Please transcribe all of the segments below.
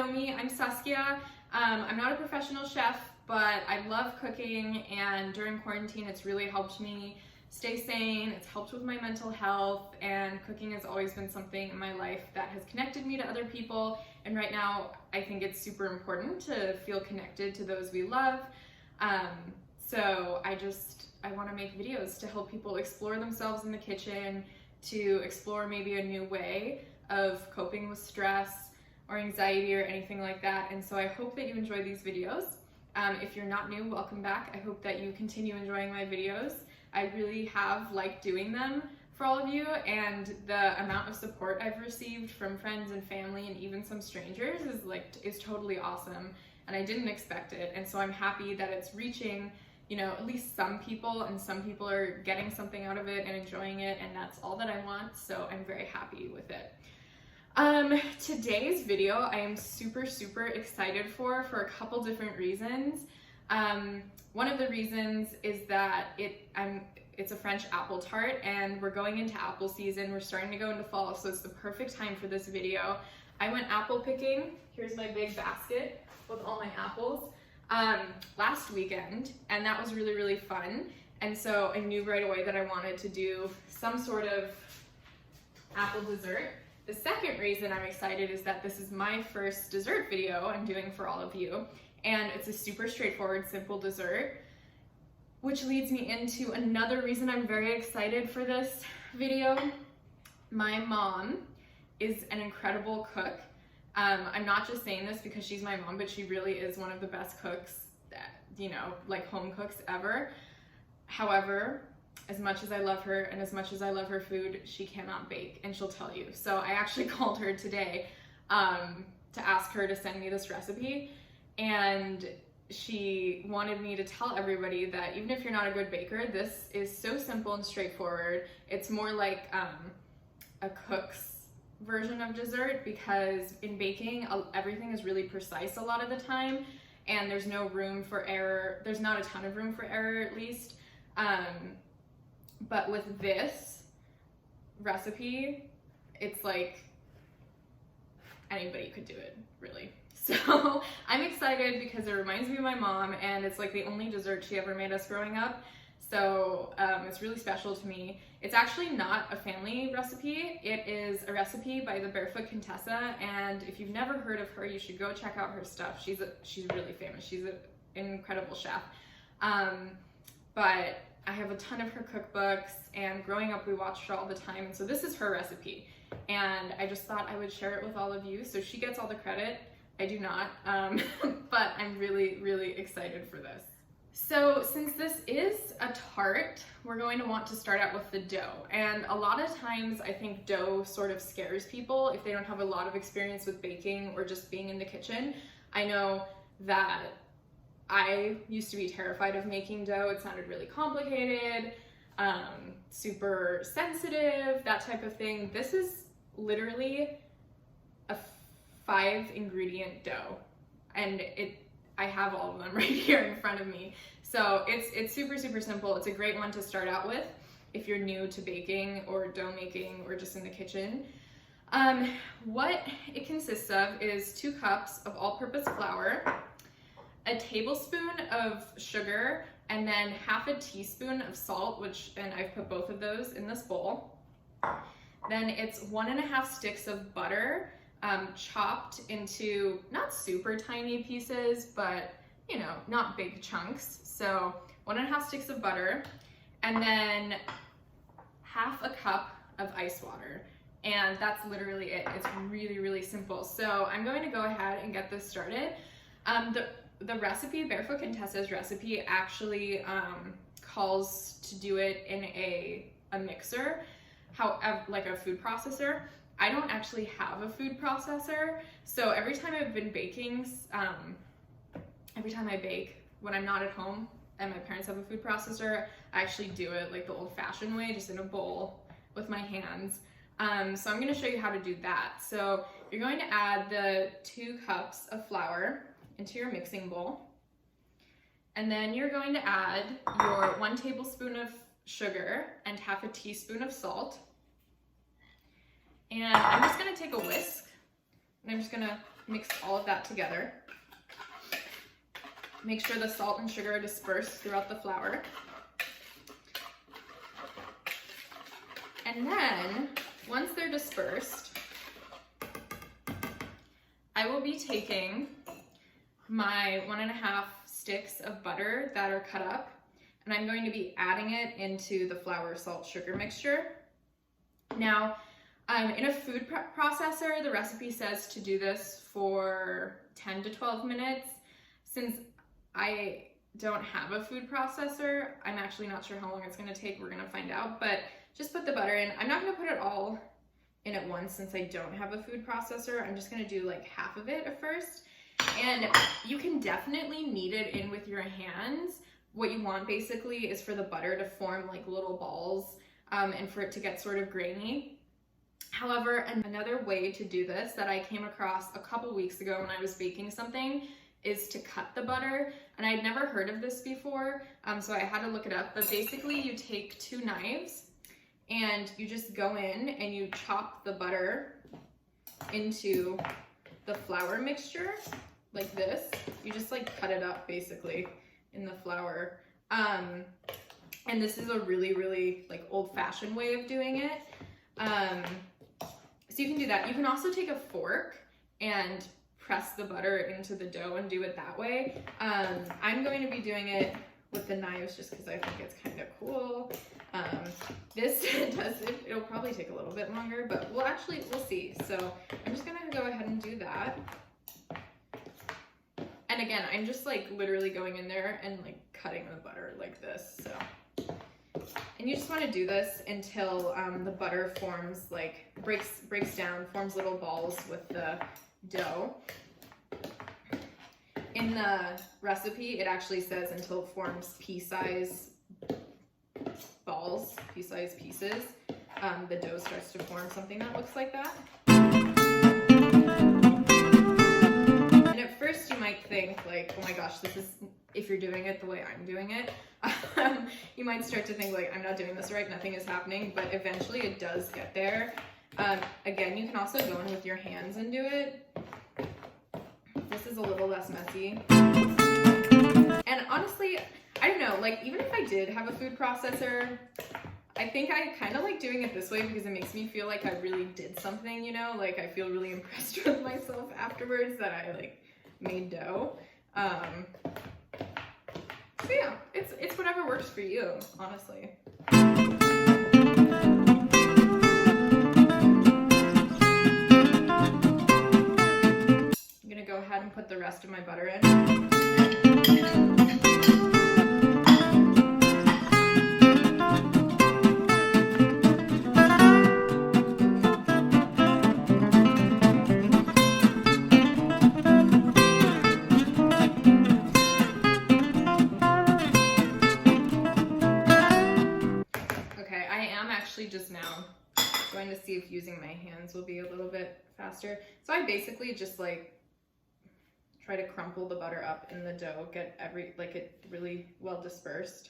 know me, I'm Saskia. I'm not a professional chef, but I love cooking, and during quarantine it's really helped me stay sane. It's helped with my mental health, and cooking has always been something in my life that has connected me to other people, and right now I think it's super important to feel connected to those we love. So I want to make videos to help people explore themselves in the kitchen, to explore maybe a new way of coping with stress or anxiety or anything like that. And so I hope that you enjoy these videos. If you're not new, welcome back. I hope that you continue enjoying my videos. I really have liked doing them for all of you, and the amount of support I've received from friends and family and even some strangers is totally awesome, and I didn't expect it. And so I'm happy that it's reaching, you know, at least some people, and some people are getting something out of it and enjoying it, and that's all that I want. So I'm very happy with it. Today's video I am super excited for a couple different reasons. One of the reasons is that it's a French apple tart, and we're going into apple season. We're starting to go into fall, so it's the perfect time for this video. I went apple picking. Here's my big basket with all my apples last weekend, and that was really fun. And so I knew right away that I wanted to do some sort of apple dessert. The second reason I'm excited is that this is my first dessert video I'm doing for all of you, and it's a super straightforward, simple dessert, which leads me into another reason I'm very excited for this video. My mom is an incredible cook. I'm not just saying this because she's my mom, but she really is one of the best cooks that, you know, like home cooks ever. However, as much as I love her and as much as I love her food, she cannot bake, and she'll tell you. So I actually called her today to ask her to send me this recipe, and she wanted me to tell everybody that even if you're not a good baker, this is so simple and straightforward. It's more like a cook's version of dessert, because in baking everything is really precise a lot of the time, and there's no room for error. There's not a ton of room for error, at least. But with this recipe, it's like anybody could do it, really. So I'm excited because it reminds me of my mom, and it's like the only dessert she ever made us growing up. So it's really special to me. It's actually not a family recipe. It is a recipe by the Barefoot Contessa, and if you've never heard of her, you should go check out her stuff. She's really famous. She's an incredible chef. But I have a ton of her cookbooks, and growing up we watched her all the time, and so this is her recipe, and I just thought I would share it with all of you. So she gets all the credit. I do not, but I'm really excited for this. So since this is a tart, we're going to want to start out with the dough, and a lot of times I think dough sort of scares people if they don't have a lot of experience with baking or just being in the kitchen. I know that I used to be terrified of making dough. It sounded really complicated, super sensitive, that type of thing. This is literally a 5-ingredient dough, and I have all of them right here in front of me. So it's super simple. It's a great one to start out with if you're new to baking or dough making or just in the kitchen. What it consists of is 2 cups of all-purpose flour, a tablespoon of sugar, and then half a teaspoon of salt, and I've put both of those in this bowl. Then it's 1.5 sticks of butter, chopped into not super tiny pieces, but you know, not big chunks. So 1.5 sticks of butter, and then half a cup of ice water. And that's literally it. It's really simple. So I'm going to go ahead and get this started. The recipe, Barefoot Contessa's recipe, actually calls to do it in a mixer, however, like a food processor. I don't actually have a food processor, so every time I've been baking, every time I bake when I'm not at home and my parents have a food processor, I actually do it like the old-fashioned way, just in a bowl with my hands. So I'm going to show you how to do that. So you're going to add the 2 cups of flour into your mixing bowl, and then you're going to add your 1 tablespoon of sugar and half a teaspoon of salt. And I'm just going to take a whisk, and I'm just going to mix all of that together. Make sure the salt and sugar are dispersed throughout the flour. And then, once they're dispersed, I will be taking my 1.5 sticks of butter that are cut up, and I'm going to be adding it into the flour, salt, sugar mixture. Now, in a food processor, the recipe says to do this for 10 to 12 minutes. Since I don't have a food processor, I'm actually not sure how long it's gonna take. We're gonna find out, but just put the butter in. I'm not gonna put it all in at once since I don't have a food processor. I'm just gonna do like half of it at first. And you can definitely knead it in with your hands. What you want basically is for the butter to form like little balls and for it to get sort of grainy. However, another way to do this that I came across a couple weeks ago when I was baking something is to cut the butter, and I'd never heard of this before, so I had to look it up. But basically you take 2 knives and you just go in and you chop the butter into the flour mixture like this. You just like cut it up basically in the flour, and this is a really like old-fashioned way of doing it. So you can do that. You can also take a fork and press the butter into the dough and do it that way. I'm going to be doing it with the knives just because I think it's kind of cool. This it'll probably take a little bit longer, but we'll see. So I'm just gonna go ahead and do that. And again, I'm just like literally going in there and like cutting the butter like this. So, and you just want to do this until the butter forms, like breaks down, forms little balls with the dough. In the recipe, it actually says until it forms pea-size balls, pea-size pieces. The dough starts to form something that looks like that. And at first you might think like, oh my gosh, this is, if you're doing it the way I'm doing it, you might start to think like, I'm not doing this right, nothing is happening, but eventually it does get there. Again, you can also go in with your hands and do it. This is a little less messy. And honestly, I don't know, like even if I did have a food processor, I think I kind of like doing it this way because it makes me feel like I really did something, you know, like I feel really impressed with myself afterwards that I like made dough. So yeah, it's whatever works for you, honestly. Go ahead and put the rest of my butter in. Okay, I am actually just now going to see if using my hands will be a little bit faster. So I basically just like try to crumple the butter up in the dough, get it really well dispersed.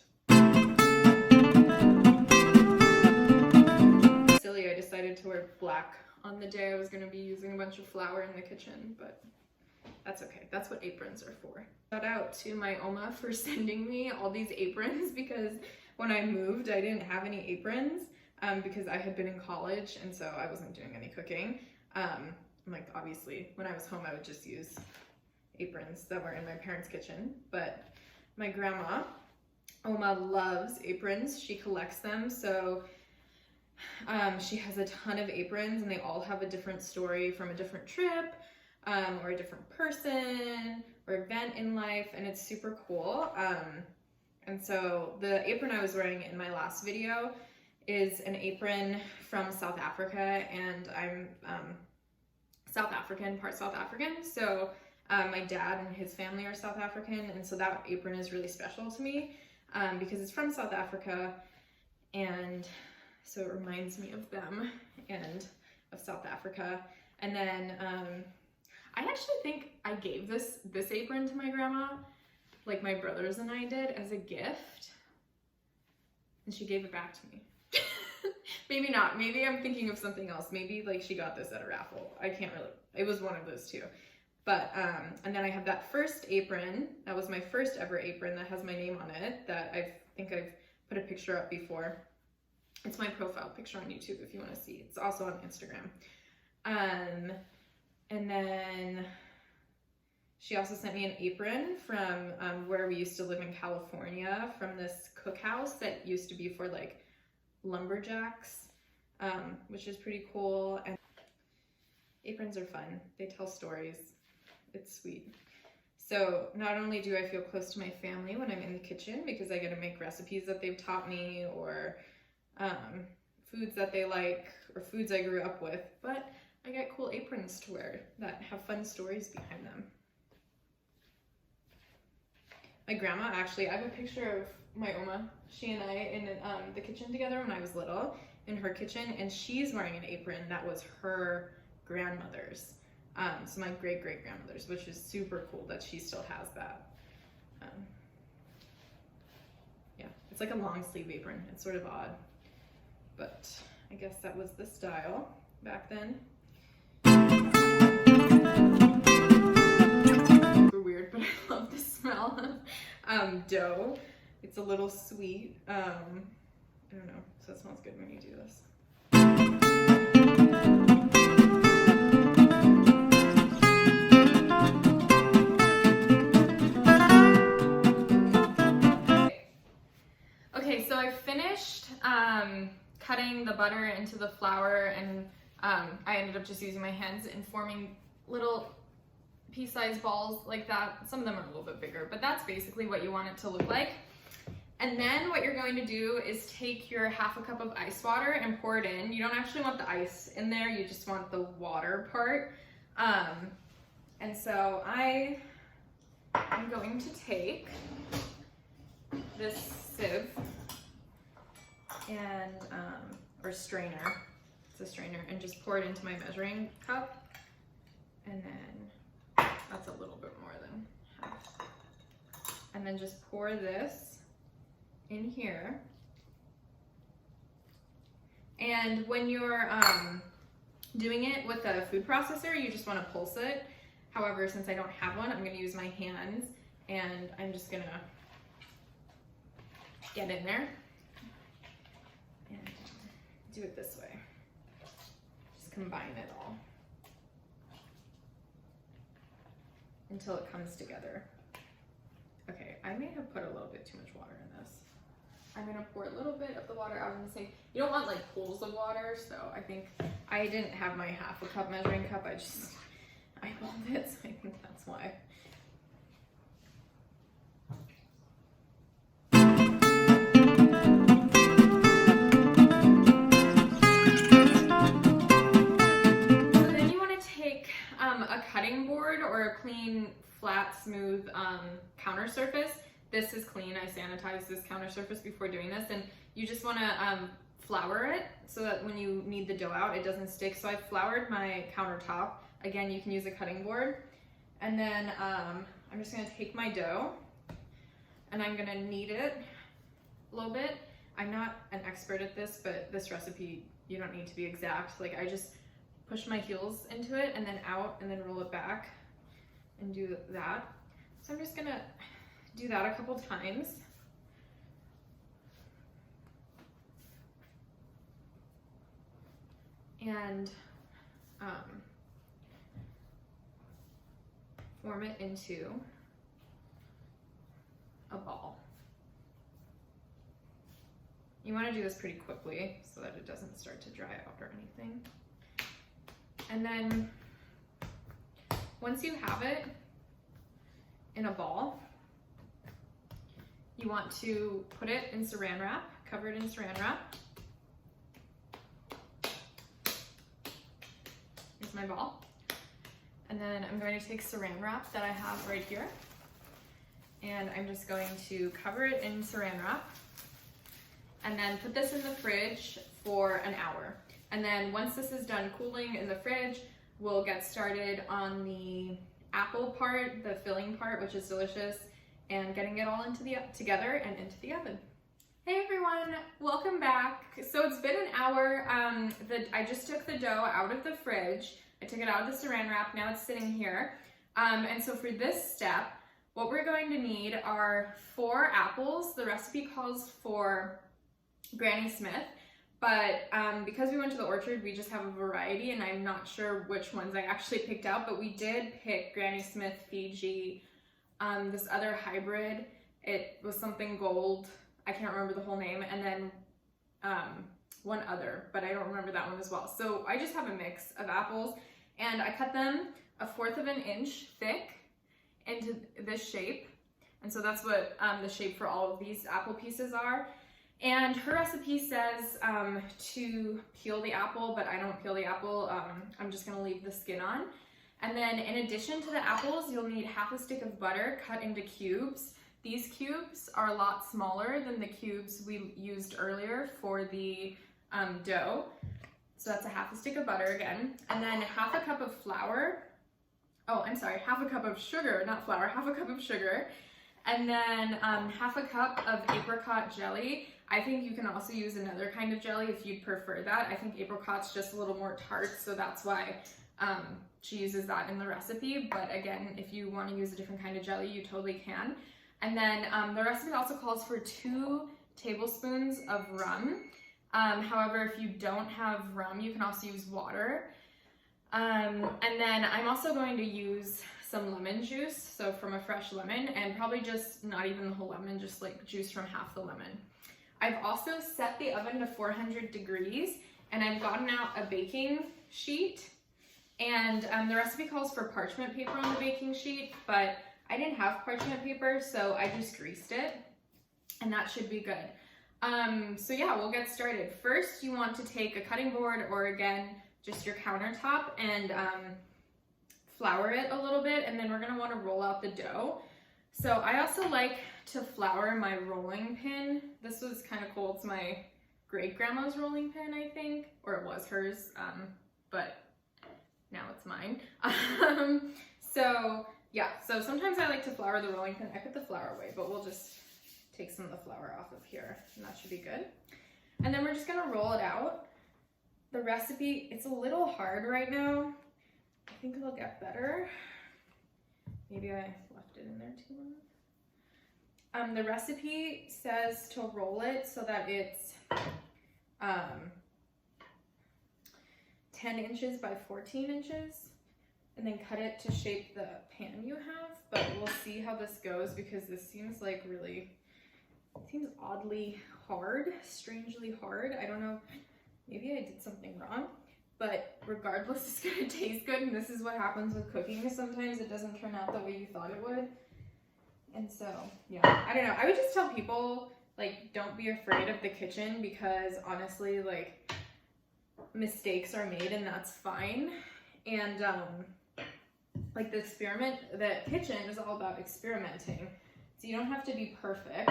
Silly, I decided to wear black on the day I was going to be using a bunch of flour in the kitchen, but that's okay. That's what aprons are for. Shout out to my Oma for sending me all these aprons because when I moved, I didn't have any aprons because I had been in college and so I wasn't doing any cooking. Like obviously when I was home, I would just use aprons that were in my parents' kitchen, but my grandma, Oma, loves aprons. She collects them, so she has a ton of aprons and they all have a different story from a different trip or a different person or event in life, and it's super cool. And so the apron I was wearing in my last video is an apron from South Africa, and I'm South African, part South African, so my dad and his family are South African, and so that apron is really special to me because it's from South Africa, and so it reminds me of them and of South Africa. And then I actually think I gave this apron to my grandma, like my brothers and I did, as a gift, and she gave it back to me. Maybe not. Maybe I'm thinking of something else. Maybe like she got this at a raffle. I can't really. It was one of those two. But, and then I have that first apron. That was my first ever apron that has my name on it that I think I've put a picture up before. It's my profile picture on YouTube if you want to see. It's also on Instagram. And then she also sent me an apron from where we used to live in California, from this cookhouse that used to be for like lumberjacks, which is pretty cool. And aprons are fun. They tell stories. It's sweet. So not only do I feel close to my family when I'm in the kitchen because I get to make recipes that they've taught me, or foods that they like, or foods I grew up with, but I get cool aprons to wear that have fun stories behind them. My grandma, actually, I have a picture of my Oma, she and I, in the kitchen together when I was little, in her kitchen, and she's wearing an apron that was her grandmother's. So my great-great-grandmother's, which is super cool that she still has that. Yeah, it's like a long sleeve apron. It's sort of odd, but I guess that was the style back then. Super weird, but I love the smell of dough. It's a little sweet. I don't know, so it smells good when you do this. Okay, so I finished cutting the butter into the flour, and I ended up just using my hands and forming little pea-sized balls like that. Some of them are a little bit bigger, but that's basically what you want it to look like. And then what you're going to do is take your half a cup of ice water and pour it in. You don't actually want the ice in there, you just want the water part. And so I am going to take this sieve and or strainer, it's a strainer, and just pour it into my measuring cup, and then that's a little bit more than half, and then just pour this in here. And when you're doing it with a food processor, you just want to pulse it. However, since I don't have one, I'm going to use my hands, and I'm just going to get in there and do it this way. Just combine it all until it comes together. Okay, I may have put a little bit too much water in this. I'm gonna pour a little bit of the water out in the sink. You don't want like pools of water, so I think I didn't have my half a cup measuring cup. I eyeballed it, so I think that's why. A cutting board or a clean, flat, smooth counter surface. This is clean. I sanitized this counter surface before doing this, and you just want to flour it so that when you knead the dough out, it doesn't stick. So I floured my countertop. Again, you can use a cutting board. And then I'm just going to take my dough and I'm going to knead it a little bit. I'm not an expert at this, but this recipe, you don't need to be exact. Like, I just push my heels into it and then out and then roll it back and do that. So I'm just gonna do that a couple times. And form it into a ball. You want to do this pretty quickly so that it doesn't start to dry out or anything. And then once you have it in a ball, you want to put it in saran wrap, cover it in saran wrap. Here's my ball. And then I'm going to take saran wrap that I have right here, and I'm just going to cover it in saran wrap and then put this in the fridge for an hour. And then once this is done cooling in the fridge, we'll get started on the apple part, the filling part, which is delicious, and getting it all together and into the oven. Hey everyone, welcome back. So it's been an hour. I just took the dough out of the fridge. I took it out of the saran wrap. Now it's sitting here. And so for this step, what we're going to need are 4 apples. The recipe calls for Granny Smith, but because we went to the orchard, we just have a variety, and I'm not sure which ones I actually picked out, but we did pick Granny Smith, Fiji, this other hybrid. It was something gold. I can't remember the whole name, and then one other, but I don't remember that one as well. So I just have a mix of apples, and I cut them 1/4 of an inch thick into this shape. And so that's what the shape for all of these apple pieces are. And her recipe says to peel the apple, but I don't peel the apple. I'm just gonna leave the skin on. And then in addition to the apples, you'll need 1/2 stick of butter cut into cubes. These cubes are a lot smaller than the cubes we used earlier for the dough. So that's 1/2 stick of butter again. And then 1/2 cup of flour. Oh, I'm sorry, 1/2 cup of sugar, not flour, 1/2 cup of sugar. And then 1/2 cup of apricot jelly. I think you can also use another kind of jelly if you'd prefer that. I think apricot's just a little more tart, so that's why she uses that in the recipe. But again, if you want to use a different kind of jelly, you totally can. And then the recipe also calls for 2 tablespoons of rum. However, if you don't have rum, you can also use water. And then I'm also going to use some lemon juice, so from a fresh lemon, and probably just not even the whole lemon, just like juice from half the lemon. I've also set the oven to 400 degrees, and I've gotten out a baking sheet, and the recipe calls for parchment paper on the baking sheet, but I didn't have parchment paper, so I just greased it, and that should be good. So yeah, we'll get started. First, you want to take a cutting board, or again, just your countertop, and flour it a little bit, and then we're gonna wanna roll out the dough. So I also like to flour my rolling pin. This was kind of cool. It's my great-grandma's rolling pin, I think, or it was hers, but now it's mine. So yeah, so sometimes I like to flour the rolling pin. I put the flour away, but we'll just take some of the flour off of here, and that should be good. And then we're just gonna roll it out. The recipe, it's a little hard right now. I think it'll get better. Maybe I left it in there too long. The recipe says to roll it so that it's 10 inches by 14 inches, and then cut it to shape the pan you have. But we'll see how this goes, because this seems like really, it seems oddly hard, strangely hard. I don't know, maybe I did something wrong. But regardless, it's gonna taste good, and this is what happens with cooking. Sometimes it doesn't turn out the way you thought it would. And so, yeah, I don't know. I would just tell people, like, don't be afraid of the kitchen, because honestly, like, mistakes are made, and that's fine. And like, the kitchen is all about experimenting. So you don't have to be perfect.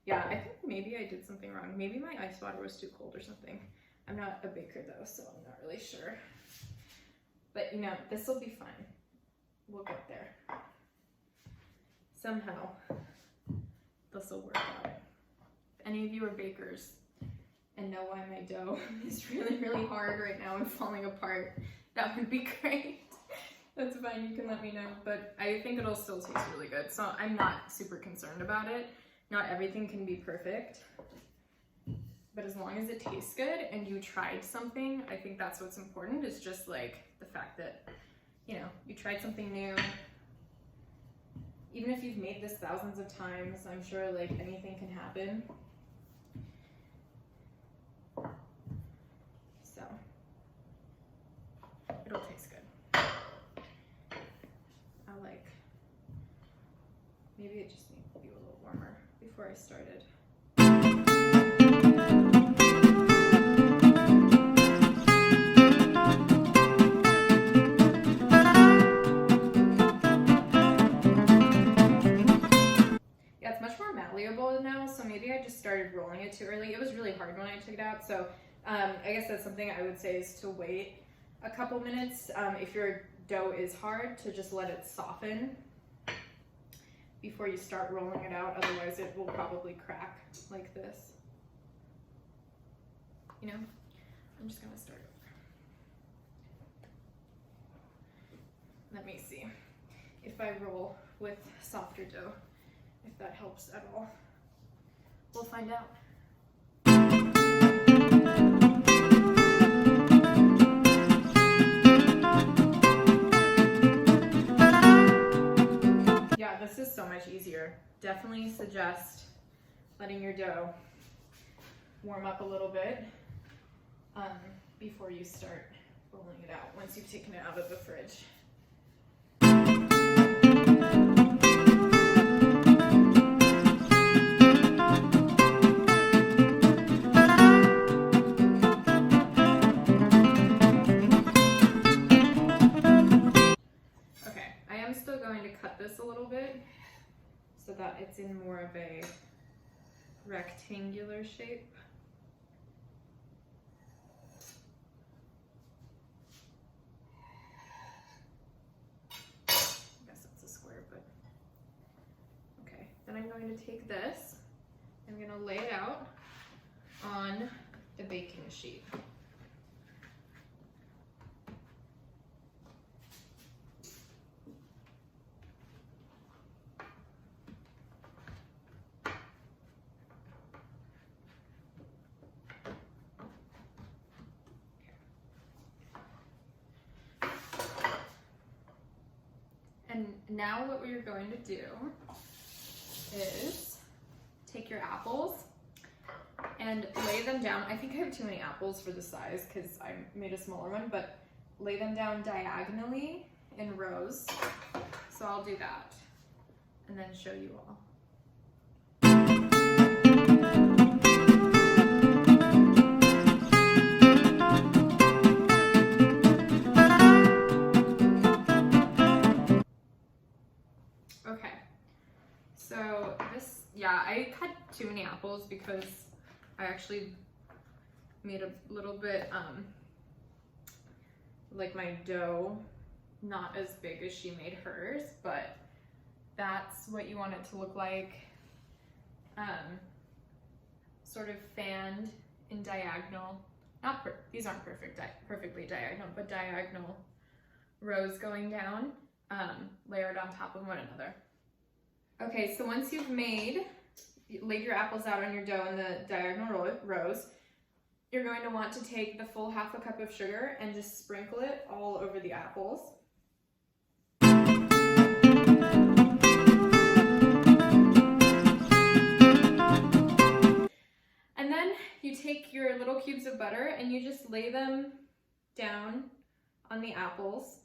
Yeah, I think maybe I did something wrong. Maybe my ice water was too cold or something. I'm not a baker though, so I'm not really sure. But you know, this will be fine. We'll get there. Somehow, this will work out. If any of you are bakers and know why my dough is really, really hard right now and falling apart, that would be great. That's fine, you can let me know. But I think it'll still taste really good, so I'm not super concerned about it. Not everything can be perfect. But as long as it tastes good and you tried something, I think that's what's important, is just like the fact that, you know, you tried something new. Even if you've made this thousands of times, I'm sure like anything can happen. So, it'll taste good. I like, maybe it just needs to be a little warmer before I started. Now, so maybe I just started rolling it too early. It was really hard when I took it out, so I guess that's something I would say, is to wait a couple minutes if your dough is hard, to just let it soften before you start rolling it out. Otherwise it will probably crack like this. You know, I'm just gonna start over. Let me see. if I roll with softer dough, if that helps at all. We'll find out. Yeah, this is so much easier. Definitely suggest letting your dough warm up a little bit before you start rolling it out, once you've taken it out of the fridge. Okay, I am still going to cut this a little bit so that it's in more of a rectangular shape. Then I'm going to take this, I'm going to lay it out on the baking sheet. And now what we're going to do is take your apples and lay them down. I think I have too many apples for the size because I made a smaller one, but lay them down diagonally in rows. So I'll do that and then show you all. Okay. So this, yeah, I cut too many apples because I actually made a little bit, like my dough, not as big as she made hers, but that's what you want it to look like. Sort of fanned in diagonal, these aren't perfectly diagonal, but diagonal rows going down, layered on top of one another. Okay, so once you've laid your apples out on your dough in the diagonal rows, you're going to want to take the full ½ cup of sugar and just sprinkle it all over the apples. And then you take your little cubes of butter and you just lay them down on the apples.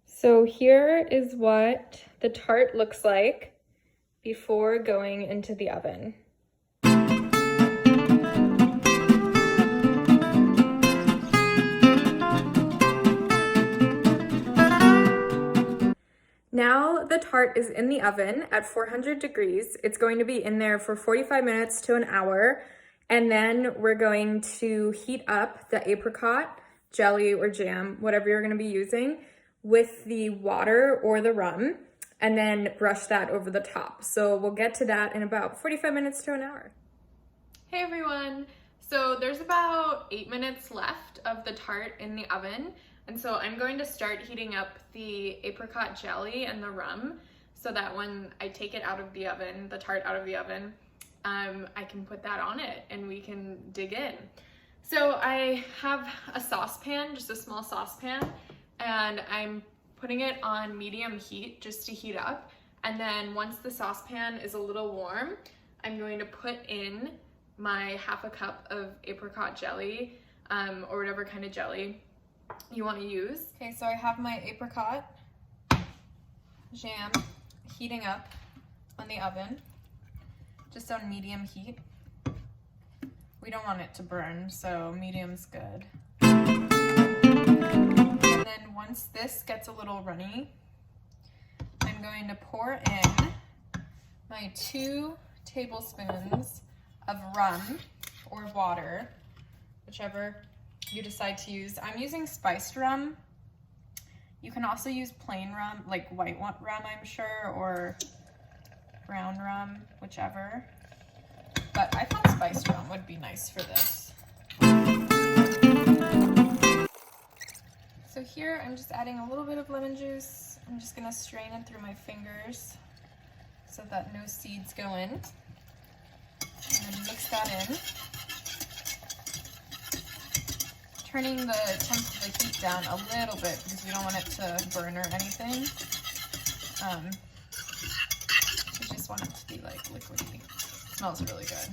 So here is what the tart looks like before going into the oven. Now the tart is in the oven at 400 degrees. It's going to be in there for 45 minutes to an hour. And then we're going to heat up the apricot, jelly or jam, whatever you're going to be using, with the water or the rum, and then brush that over the top. So we'll get to that in about 45 minutes to an hour. Hey everyone! So there's about 8 minutes left of the tart in the oven. And so I'm going to start heating up the apricot jelly and the rum so that when I take it out of the oven, the tart out of the oven, I can put that on it and we can dig in. So I have a saucepan, just a small saucepan, and I'm putting it on medium heat just to heat up. And then once the saucepan is a little warm, I'm going to put in my ½ cup of apricot jelly, or whatever kind of jelly you want to use. Okay, so I have my apricot jam heating up on the oven, just on medium heat. We don't want it to burn, so medium's good. And then once this gets a little runny, I'm going to pour in my 2 tablespoons of rum or water, whichever you decide to use. I'm using spiced rum. You can also use plain rum, like white rum, I'm sure, or brown rum, whichever. But but I thought spiced rum would be nice for this. So here I'm just adding a little bit of lemon juice. I'm just gonna strain it through my fingers so that no seeds go in. And then mix that in. Turning the heat down a little bit because we don't want it to burn or anything. We just want it to be like liquidy. It smells really good.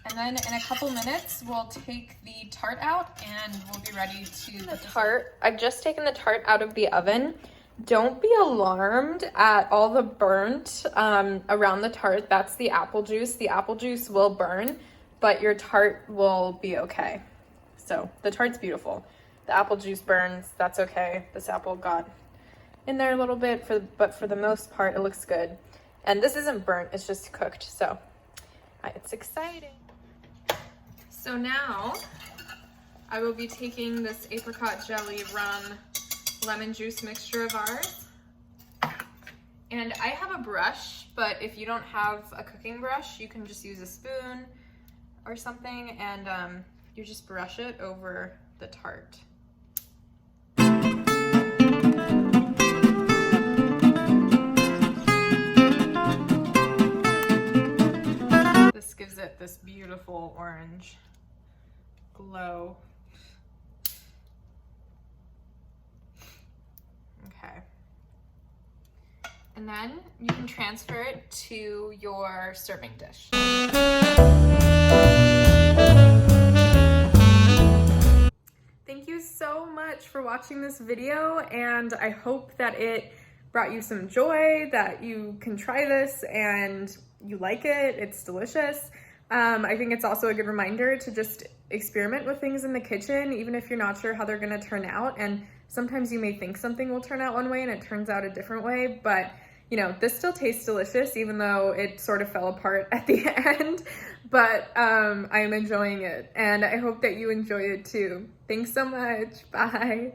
And then in a couple minutes, we'll take the tart out and we'll be ready to put the tart. I've just taken the tart out of the oven. Don't be alarmed at all the burnt around the tart. That's the apple juice. The apple juice will burn, but your tart will be okay. So the tart's beautiful. The apple juice burns, that's okay. This apple got in there a little bit, but for the most part, it looks good. And this isn't burnt, it's just cooked, so it's exciting. So now I will be taking this apricot jelly rum lemon juice mixture of ours. And I have a brush, but if you don't have a cooking brush, you can just use a spoon or something, and you just brush it over the tart. This gives it this beautiful orange glow. Okay. And then you can transfer it to your serving dish. Thank you so much for watching this video, and I hope that it brought you some joy, that you can try this and you like it. It's delicious. I think it's also a good reminder to just experiment with things in the kitchen, even if you're not sure how they're gonna turn out. And sometimes you may think something will turn out one way and it turns out a different way, but you know, this still tastes delicious, even though it sort of fell apart at the end. But I am enjoying it, and I hope that you enjoy it too. Thanks so much. Bye.